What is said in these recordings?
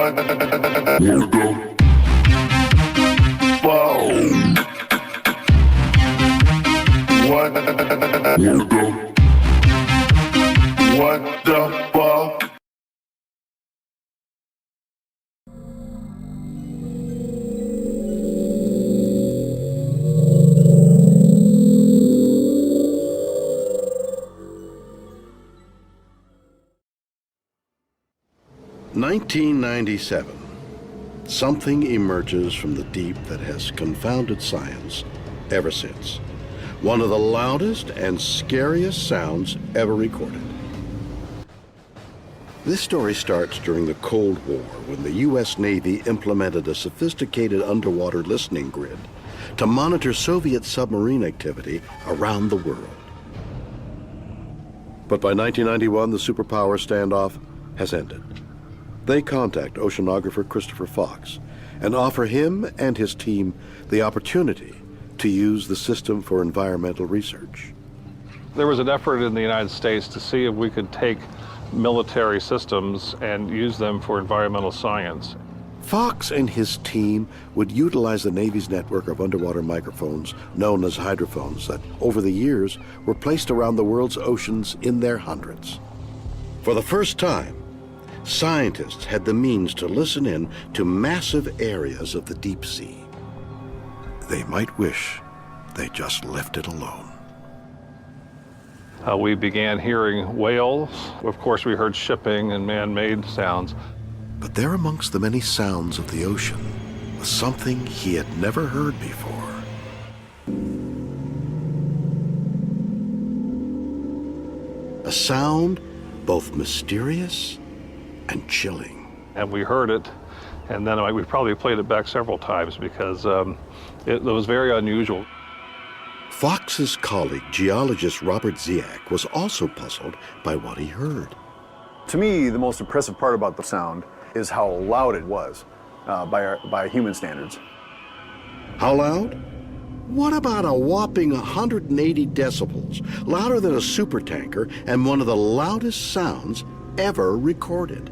What the fuck? What the fuck? "1997. Something emerges from the deep that has confounded science ever since. One of the loudest and scariest sounds ever recorded." This story starts during the Cold War, when the U.S. Navy implemented a sophisticated underwater listening grid to monitor Soviet submarine activity around the world. But by 1991, the superpower standoff has ended. They contact oceanographer Christopher Fox and offer him and his team the opportunity to use the system for environmental research. There was an effort in the United States to see if we could take military systems and use them for environmental science. Fox and his team would utilize the Navy's network of underwater microphones, known as hydrophones, that over the years were placed around the world's oceans in their hundreds. For the first time, scientists had the means to listen in to massive areas of the deep sea. They might wish they just left it alone. We began hearing whales. Of course, we heard shipping and man-made sounds. But there amongst the many sounds of the ocean was something he had never heard before. A sound both mysterious and chilling. And we heard it, and then we probably played it back several times because it was very unusual. Fox's colleague, geologist Robert Ziak, was also puzzled by what he heard. To me, the most impressive part about the sound is how loud it was by human standards. How loud? What about a whopping 180 decibels, louder than a supertanker and one of the loudest sounds ever recorded?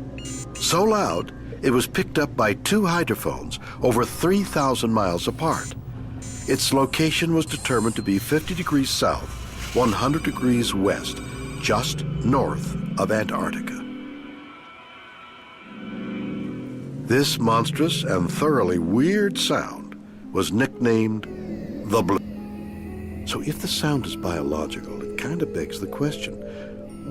So loud, it was picked up by two hydrophones over 3,000 miles apart. Its location was determined to be 50 degrees south, 100 degrees west, just north of Antarctica. This monstrous and thoroughly weird sound was nicknamed the BLOOP. So if the sound is biological, it kind of begs the question,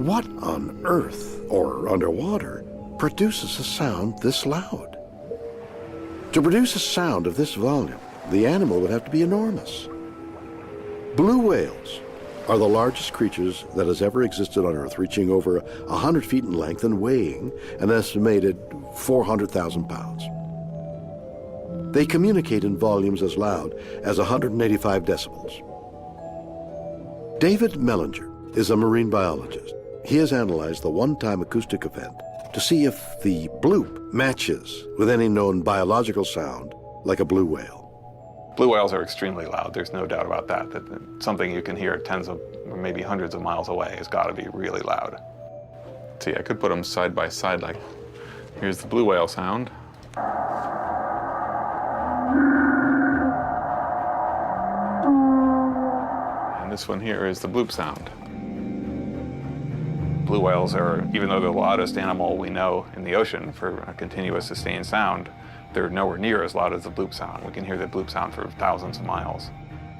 what on Earth or underwater produces a sound this loud? To produce a sound of this volume, the animal would have to be enormous. Blue whales are the largest creatures that has ever existed on Earth, reaching over 100 feet in length and weighing an estimated 400,000 pounds. They communicate in volumes as loud as 185 decibels. David Mellinger is a marine biologist. He has analyzed the one-time acoustic event to see if the bloop matches with any known biological sound like a blue whale. Blue whales are extremely loud, there's no doubt about that. That something you can hear tens of, or maybe hundreds of miles away has got to be really loud. See, I could put them side by side, like, here's the blue whale sound. And this one here is the bloop sound. Blue whales are, even though they're the loudest animal we know in the ocean for a continuous sustained sound, they're nowhere near as loud as the bloop sound. We can hear the bloop sound for thousands of miles.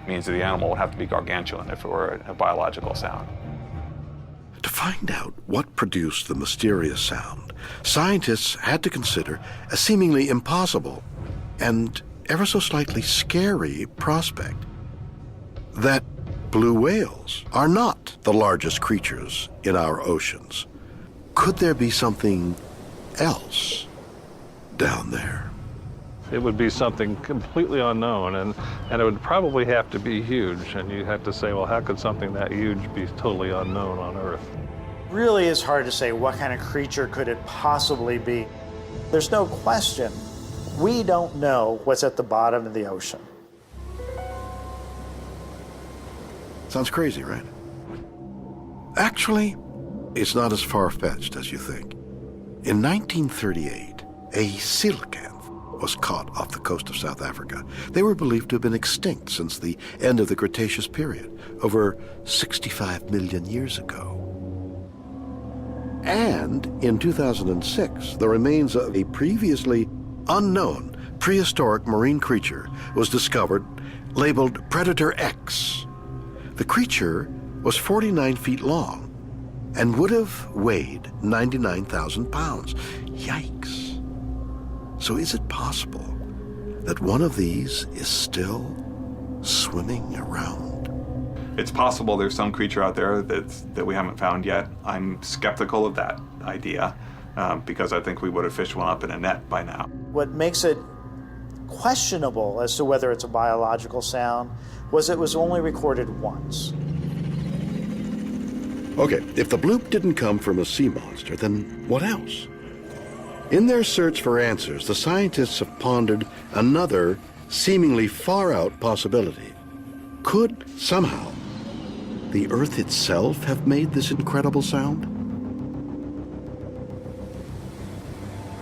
It means that the animal would have to be gargantuan if it were a biological sound. To find out what produced the mysterious sound, scientists had to consider a seemingly impossible and ever so slightly scary prospect: that blue whales are not the largest creatures in our oceans. Could there be something else down there? It would be something completely unknown, and it would probably have to be huge. And you have to say, well, how could something that huge be totally unknown on Earth? Really is hard to say what kind of creature could it possibly be. There's no question. We don't know what's at the bottom of the ocean. Sounds crazy, right? Actually, it's not as far-fetched as you think. In 1938, a coelacanth was caught off the coast of South Africa. They were believed to have been extinct since the end of the Cretaceous period, over 65 million years ago. And in 2006, the remains of a previously unknown prehistoric marine creature was discovered, labeled Predator X. The creature was 49 feet long and would have weighed 99,000 pounds. Yikes. So is it possible that one of these is still swimming around? It's possible there's some creature out there that we haven't found yet. I'm skeptical of that idea because I think we would have fished one up in a net by now. What makes it questionable as to whether it's a biological sound was it was only recorded once. Okay, if the bloop didn't come from a sea monster, then what else? In their search for answers, the scientists have pondered another seemingly far-out possibility. Could somehow the Earth itself have made this incredible sound?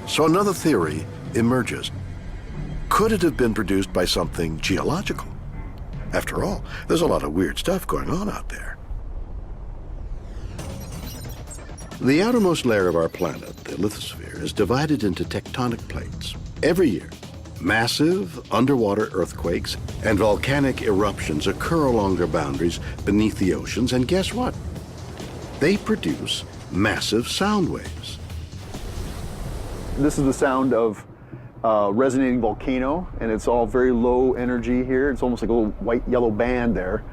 So another theory emerges. Could it have been produced by something geological? After all, there's a lot of weird stuff going on out there. The outermost layer of our planet, the lithosphere, is divided into tectonic plates. Every year, massive underwater earthquakes and volcanic eruptions occur along their boundaries beneath the oceans, and guess what? They produce massive sound waves. This is the sound of a resonating volcano, and it's all very low energy here. It's almost like a little white-yellow band there.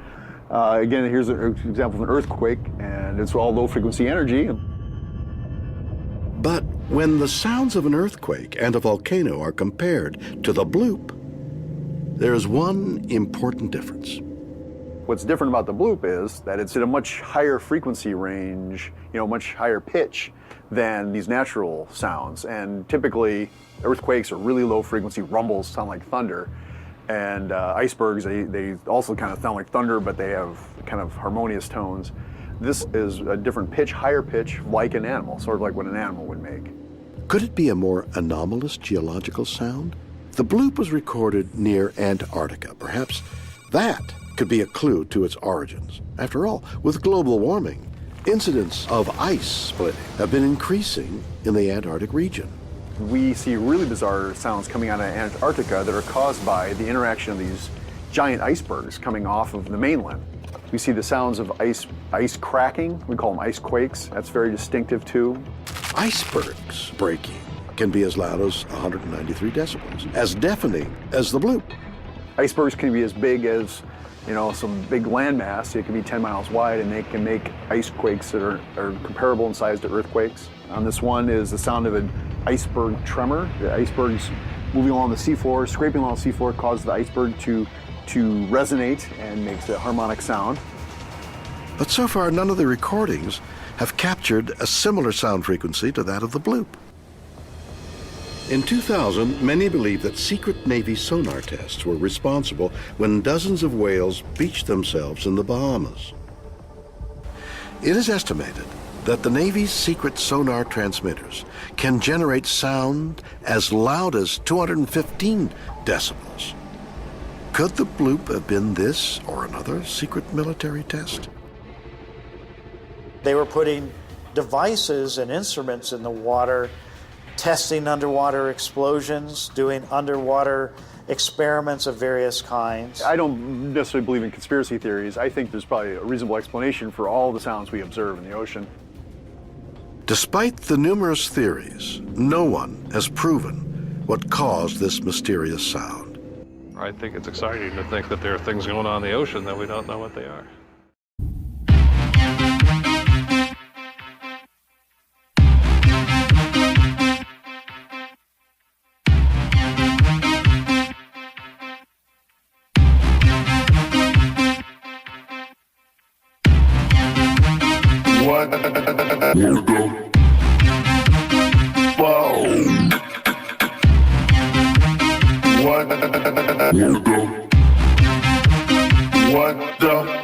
Again, here's an example of an earthquake, and it's all low-frequency energy. But when the sounds of an earthquake and a volcano are compared to the bloop, there is one important difference. What's different about the bloop is that it's at a much higher frequency range, much higher pitch than these natural sounds. And typically, earthquakes are really low frequency, rumbles sound like thunder. And icebergs, they also kind of sound like thunder, but they have kind of harmonious tones. This is a different pitch, higher pitch, like an animal, sort of like what an animal would make. Could it be a more anomalous geological sound? The bloop was recorded near Antarctica. Perhaps that could be a clue to its origins. After all, with global warming, incidents of ice splitting have been increasing in the Antarctic region. We see really bizarre sounds coming out of Antarctica that are caused by the interaction of these giant icebergs coming off of the mainland. We see the sounds of ice cracking. We call them ice quakes. That's very distinctive too. Icebergs breaking can be as loud as 193 decibels, as deafening as the bloop. Icebergs can be as big as, some big landmass. It can be 10 miles wide, and they can make ice quakes that are comparable in size to earthquakes. On this one is the sound of an iceberg tremor. The icebergs moving along the seafloor, scraping along the seafloor, causes the iceberg to resonate and makes a harmonic sound. But so far, none of the recordings have captured a similar sound frequency to that of the bloop. In 2000, many believed that secret Navy sonar tests were responsible when dozens of whales beached themselves in the Bahamas. It is estimated that the Navy's secret sonar transmitters can generate sound as loud as 215 decibels. Could the bloop have been this or another secret military test? They were putting devices and instruments in the water, testing underwater explosions, doing underwater experiments of various kinds. I don't necessarily believe in conspiracy theories. I think there's probably a reasonable explanation for all the sounds we observe in the ocean. Despite the numerous theories, no one has proven what caused this mysterious sound. I think it's exciting to think that there are things going on in the ocean that we don't know what they are. What? Here we go. Wow. What? Here we go. What the?